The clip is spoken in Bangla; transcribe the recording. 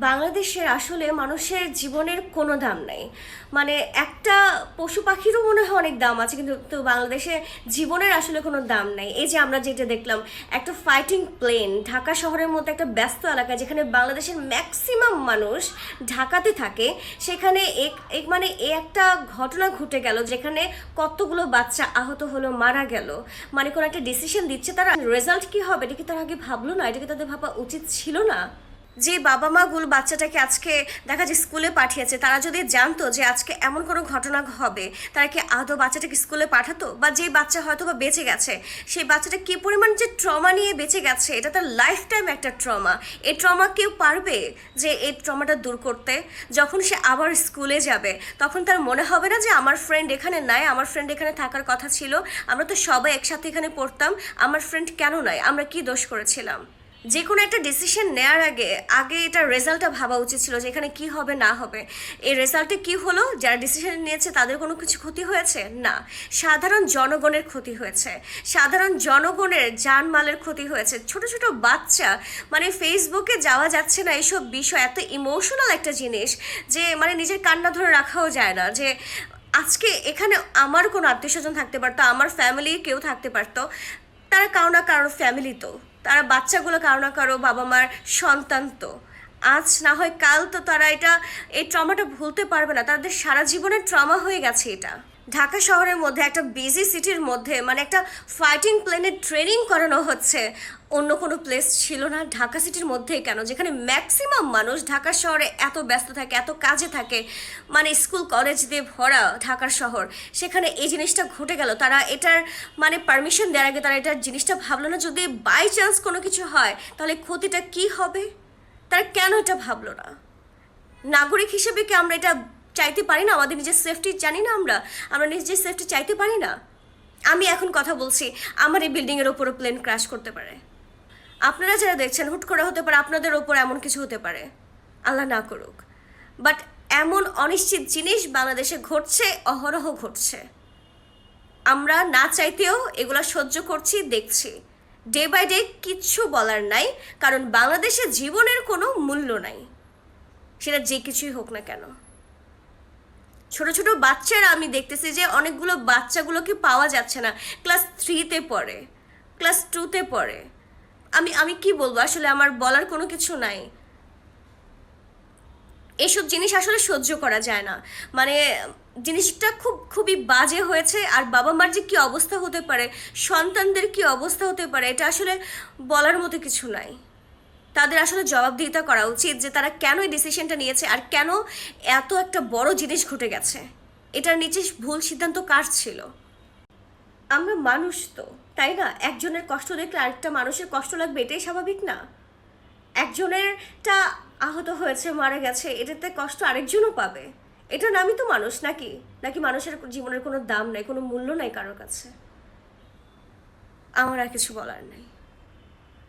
বাংলাদেশের আসলে মানুষের জীবনের কোনো দাম নাই। মানে একটা পশু পাখিরও মনে হয় অনেক দাম আছে, কিন্তু তো বাংলাদেশে জীবনের আসলে কোনো দাম নাই। এই যে আমরা যেটা দেখলাম, একটা ফাইটিং প্লেন ঢাকা শহরের মধ্যে একটা ব্যস্ত এলাকা, যেখানে বাংলাদেশের ম্যাক্সিমাম মানুষ ঢাকাতে থাকে, সেখানে এক এক মানে এ একটা ঘটনা ঘটে গেল যেখানে কতগুলো বাচ্চা আহত হলো, মারা গেল। মানে কোনো একটা ডিসিশন দিচ্ছে তারা, রেজাল্ট কি হবে এটা কি তারা আগে ভাবলো না? এটা কি তাদের ভাবা উচিত ছিল না? যে বাবা মা গুলো বাচ্চাটাকে আজকে দেখা যায় স্কুলে পাঠিয়েছে, তারা যদি জানতো যে আজকে এমন কোনো ঘটনা হবে, তারা কি আদৌ বাচ্চাটাকে স্কুলে পাঠাতো? বা যে বাচ্চা হয়তো বা বেঁচে গেছে, সেই বাচ্চাটা কি পরিমাণ যে ট্রমা নিয়ে বেঁচে গেছে, এটা তার লাইফ টাইম একটা ট্রমা। এই ট্রমা কেউ পারবে যে এই ট্রমাটা দূর করতে? যখন সে আবার স্কুলে যাবে, তখন তার মনে হবে না যে আমার ফ্রেন্ড এখানে নাই, আমার ফ্রেন্ড এখানে থাকার কথা ছিল, আমরা তো সবাই একসাথে এখানে পড়তাম, আমার ফ্রেন্ড কেন নাই, আমরা কি দোষ করেছিলাম? যে কোনো একটা ডিসিশন নেওয়ার আগে আগে এটা রেজাল্টটা ভাবা উচিত ছিল যে এখানে কি হবে না হবে। এই রেজাল্টে কি হলো? যারা ডিসিশন নিয়েছে তাদের কোনো কিছু ক্ষতি হয়েছে না, সাধারণ জনগণের ক্ষতি হয়েছে, সাধারণ জনগণের জানমালের ক্ষতি হয়েছে। ছোট ছোট বাচ্চা, মানে ফেসবুকে যাওয়া যাচ্ছে না এইসব বিষয়, এত ইমোশনাল একটা জিনিস যে মানে নিজের কান্না ধরে রাখাও যায় না। যে আজকে এখানে আমার কোনো আত্মীয় স্বজন থাকতে পারতো, আমার ফ্যামিলির কেউ থাকতে পারতো, তারা কারো না কারো ফ্যামিলি, তো তারা বাচ্চাগুলো কারো না কারো বাবা মার সন্তান, তো আজ না হয় কাল তো তারা এই ট্রমাটা ভুলতে পারবে না, তাদের সারা জীবনের ট্রমা হয়ে গেছে এটা। ঢাকা শহরের মধ্যে একটা বিজি সিটির মধ্যে মানে একটা ফাইটিং প্লেনের ট্রেনিং করানো হচ্ছে, অন্য কোনো প্লেস ছিল না ঢাকা সিটির মধ্যেই কেন, যেখানে ম্যাক্সিমাম মানুষ ঢাকা শহরে এত ব্যস্ত থাকে, এত কাজে থাকে, মানে স্কুল কলেজ দিয়ে ভরা ঢাকার শহর, সেখানে এই জিনিসটা ঘটে গেল। তারা এটার মানে পারমিশন দেওয়ার আগে তারা এটার জিনিসটা ভাবলো না, যদি বাই চান্স কোনো কিছু হয় তাহলে ক্ষতিটা কি হবে? তারা কেন এটা ভাবলো না? নাগরিক হিসেবে কি আমরা এটা চাইতে পারি না? আমাদের নিজের সেফটি জানি না? আমরা আমরা নিজের সেফটি চাইতে পারি না? আমি এখন কথা বলছি, আমার এই বিল্ডিংয়ের ওপরও প্লেন ক্র্যাশ করতে পারে। আপনারা যারা দেখছেন, হুট করে হতে পারে আপনাদের ওপর এমন কিছু হতে পারে, আল্লাহ না করুক। বাট এমন অনিশ্চিত জিনিস বাংলাদেশে ঘটছে, অহরহ ঘটছে। আমরা না চাইতেও এগুলো সহ্য করছি, দেখছি। ডে বাই ডে কিচ্ছু বলার নাই, কারণ বাংলাদেশে জীবনের কোনো মূল্য নাই, সেটা যে কিছুই হোক না কেন। ছোট ছোট বাচ্চারা, আমি দেখতেছি যে অনেকগুলো বাচ্চাগুলোকে পাওয়া যাচ্ছে না, ক্লাস 3-তে পড়ে, ক্লাস 2-তে পড়ে। আমি আমি কি বলবো আসলে, আমার বলার কোনো কিছু নাই। এসব জিনিস আসলে সহ্য করা যায় না। মানে জিনিসটা খুবই বাজে হয়েছে। আর বাবা মার যে কী অবস্থা হতে পারে, সন্তানদের কী অবস্থা হতে পারে, এটা আসলে বলার মতো কিছু নাই। তাদের আসলে জবাবদিহিতা করা উচিত যে তারা কেন এই ডিসিশনটা নিয়েছে, আর কেন এত একটা বড় জিনিস ঘটে গেছে। এটার নিচে ভুল সিদ্ধান্ত কার ছিল? আমরা মানুষ তো, তাই না? একজনের কষ্ট দেখলে আরেকটা মানুষের কষ্ট লাগবে, এটাই স্বাভাবিক না? একজনেরটা আহত হয়েছে, মারা গেছে, এটাতে কষ্ট আরেকজনও পাবে। এটার নামই তো মানুষ, নাকি? নাকি মানুষের জীবনের কোনো দাম নাই, কোনো মূল্য নাই কারোর কাছে? আমার আর কিছু বলার নাই।